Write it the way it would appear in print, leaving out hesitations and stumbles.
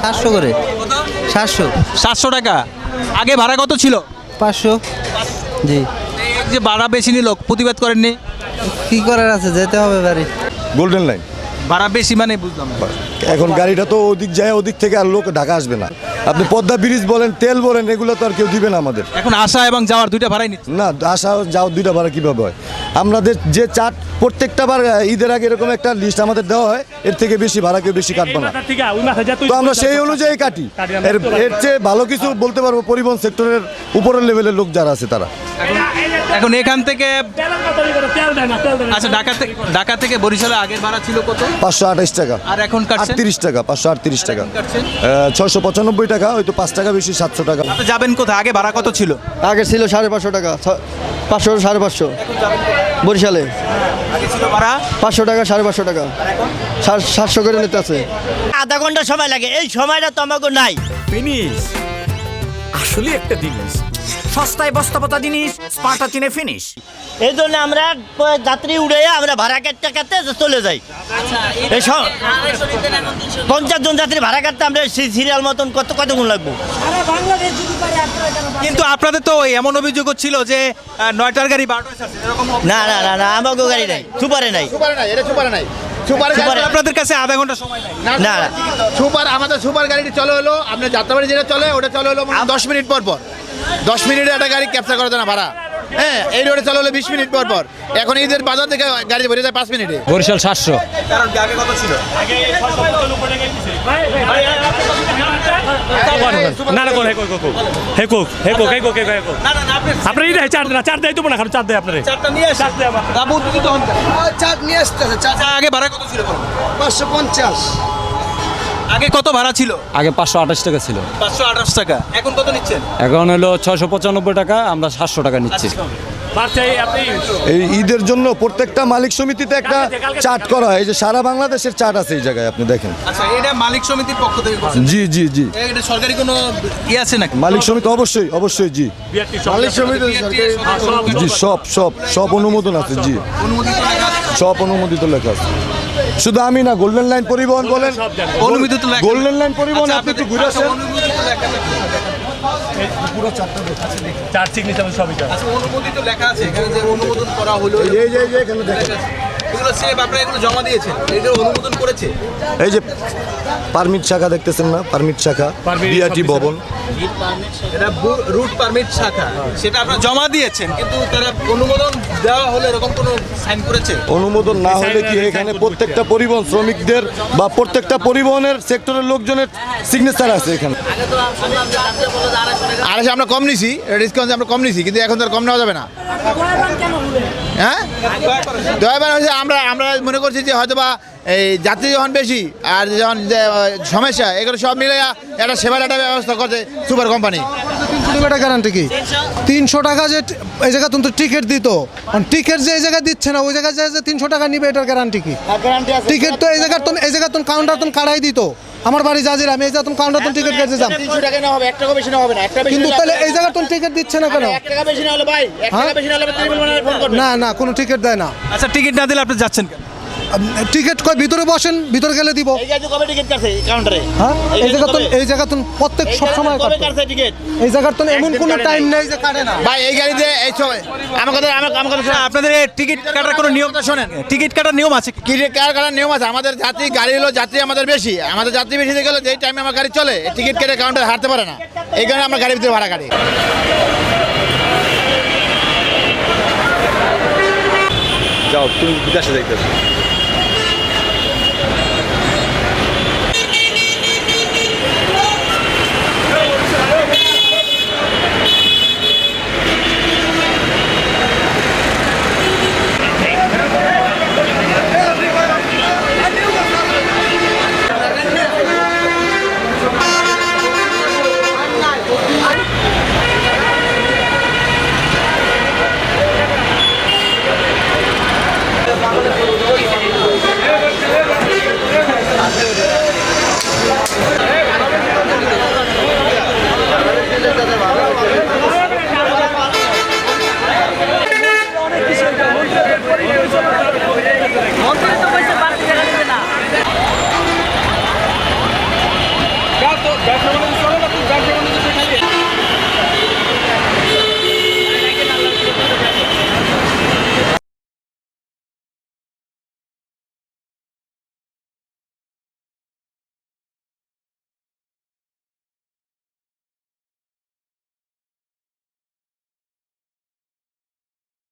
700 করে। 700। 700 টাকা। আগে ভাড়া কত ছিল? 500। জি। এই যে ভাড়া বেশি নিল, প্রতিবাদ করেননি? কি করার আছে, যেতে হবে বাড়ি। গোল্ডেন লাইন ভাড়া বেশি মানে বুঝলাম না। এখন গাড়িটা তো ওদিক যায়, ওদিক থেকে আর লোক ঢাকা আসবে না। আপনি পদ্মা ব্রিজ বলেন, তেল বলেন, এগুলো তো আর কেউ দিবে না আমাদের। এখন আসা এবং যাওয়ার দুইটা ভাড়াই নিচ্ছে। না, আসা যাও দুইটা ভাড়া কীভাবে হয়? আমাদের যে চার্ট প্রত্যেকটা বার ঈদের আগে এরকম একটা লিস্ট আমাদের দেওয়া হয়, এর থেকে বেশি ভাড়া কেউ বেশি কাটবে না। তো আমরা সেই অনুযায়ী কাটি। এর চেয়ে ভালো কিছু বলতে পারবো, পরিবহন সেক্টরের উপরের লেভেলের লোক যারা আছে তারা। এখন এখান থেকে আচ্ছা, ঢাকা থেকে বরিশালে আগের ভাড়া ছিল কত? 528 টাকা। আর এখন কাটছেন? 38 টাকা, 538 টাকা। কাটছেন 695 টাকা, হয়তো 5 টাকা বেশি, 700 টাকা। আপনি যাবেন কোথায়? আগে ভাড়া কত ছিল? আগে ছিল 550 টাকা, 500 550 বরিশালে। আগে ছিল ভাড়া 500 টাকা, 550 টাকা, 700 করে নিতে আছে। আধা ঘন্টা সময় লাগে, এই সময়টা তো আমাকে নাই। ফিনিশ আসলে একটা জিনিস, সস্তায় বস্তাপতা জিনিস, স্পার্টা চিনে ফিনিশ। এই জন্য আমরা যাত্রী উড়ে আমরা ভাড়া কাটতে কাটতে চলে যাই। 50 জন যাত্রী ভাড়া কাটতে আমরা সিরিয়াল মতন কতক্ষণ লাগবো। কিন্তু আপনাদের তো এমন অভিযোগ ছিল যে 9টার গাড়ি 12টায় ছাড়ছে, এরকম না না না না, আমাকে গাড়ি নাই, সুপারে নাই। আপনাদের কাছে আধা ঘন্টা সময় নাই? না না, সুপার আমাদের সুপার গাড়িটি চলে হলো আপনার যাত্রাবাড়ি যেটা চলে ওটা চলে হলো 10 মিনিট পর পর। 10 মিনিটে একটা গাড়ি ক্যাপচার করা যায় না ভাড়া। হ্যাঁ, এই রোডে চলে হলো 20 মিনিট পর পর। এখন ঈদের বাজার থেকে গাড়ি ভরে যায় 5 মিনিটে। বরিশাল 700। কারণ আগে কত ছিল? না না, আপনার এই চার দেয় তো না, চার দেয় আপনার। চারটা নিয়ে আসেন। বাবু দিদি তখন চার্জ নিয়ে আসতেছে, আচ্ছা, আগে ভাড়া কত ছিল? 550। আগে কত ভাড়া ছিল? আগে 528 টাকা ছিল, 528 টাকা। এখন কত নিচ্ছেন? এখন হলো 695 টাকা, আমরা 700 টাকা নিচ্ছি। এই ঈদের জন্য প্রত্যেকটা মালিক সমিতিতে একটা চার্ট করা হয়, এই যে সারা বাংলাদেশের চার্ট আছে এই জায়গায়, আপনি দেখেন। আচ্ছা, এটা মালিক সমিতির পক্ষ থেকে করছেন? জি জি জি। এটা সরকারি কোনো আছে নাকি? মালিক সমিতি অবশ্যই অবশ্যই, জি। মালিক সমিতি জি, সব অনুমোদন আছে, জি। অনুমোদিত লেখা আছে? সব অনুমোদিত লেখা আছে। শুধু আমি না, গোল্ডেন লাইন পরিবহন বলেন, অনুমোদিত লেখা। গোল্ডেন লাইন পরিবহন, আচ্ছা, আপনি একটু ঘুরে আসেন। অনুমোদিত লেখা আছে। আচ্ছা, অনুমোদিত লেখা আছে এখানে যে অনুমোদন করা হলো। এই যে এখানে দেখেন, এগুলো সেভ আপনারা এগুলো জমা দিয়েছেন, এটা অনুমোদন করেছে? এই যে পারমিট শাখা দেখতেছেন না, পারমিট শাখা, বিআরটি ভবন, এটা রুট পারমিট শাখা, সেটা আপনারা জমা দিয়েছেন, কিন্তু তারা অনুমোদন দেওয়া হলো এরকম কোনো সাইন করেছে? অনুমোদন না হলে কি এখানে প্রত্যেকটা পরিবহন শ্রমিকদের বা প্রত্যেকটা পরিবহনের সেক্টরের লোকজনের সিগনেচার আছে এখানে। আর আমরা কম নিছি, ডিসকাউন্ট আমরা কম নিছি, কিন্তু এখন তো আর কম নেওয়া যাবে না। হ্যাঁ, দয়াবার হচ্ছে আমরা মনে করছি যে হয়তো বা এই যাত্রী যখন বেশি আর যখন সমস্যা, এগুলো সব মিলে একটা সেবার একটা ব্যবস্থা করছে সুপার কোম্পানি। 300 টাকা গ্যারান্টি কি? 300 টাকা যে এই জায়গা তুমি টিকিট দিত, টিকিট যে এই জায়গায় দিচ্ছে না, ওই জায়গায় যে 300 টাকা নিবে, এটার গ্যারান্টি কি? টিকিট তো এই জায়গা তুমি কাউন্টার তুমি কাটাই দিত। আমার বাড়ি জাজির, আমি এই জায়গা তুমি কাউন্টার তুমি টিকিট কেটে যাম, 300 টাকা না হবে, 1 টাকা বেশি না হবে না, একটা বেশি। কিন্তু তাহলে এই জায়গা তুমি টিকিট দিচ্ছে না কেন? 1 টাকা বেশি না হলে ভাই, 1 টাকা বেশি না হলে ত্রিপুল বানারে ফোন করবে। না না, কোনো টিকিট দেয় না। আচ্ছা, টিকিট না দিলে আপনি যাচ্ছেন কেন? টিকিট কই ভিতরে বসেন, ভিতরে গেলে দিব। এই গাড়ি কবে টিকিট কাটছে কাউন্টারে? হ্যাঁ, এই জায়গা তুমি প্রত্যেক সব সময় কবে কাটে। কাটছে টিকিট? এই জায়গার তো এমন কোনো টাইম নেই যে কাটে না। ভাই এই গাড়িতে এই সময় আমার কথা শোনেন। আপনাদের টিকিট কাটার কোনো নিয়ম শোনেন, টিকিট কাটার নিয়ম আছে? টিকিট কাটার নিয়ম আছে। আমাদের যাত্রী গাড়ি হলো, যাত্রী আমাদের বেশি, আমাদের যাত্রী বেশি গেলে যেই টাইমে আমার গাড়ি চলে টিকিট কেটে কাউন্টার হারতে পারে না, এই কারণে আমরা গাড়ির ভিতরে ভাড়া কাটি। যাও, তুমি বিদেশে যাইতেছো।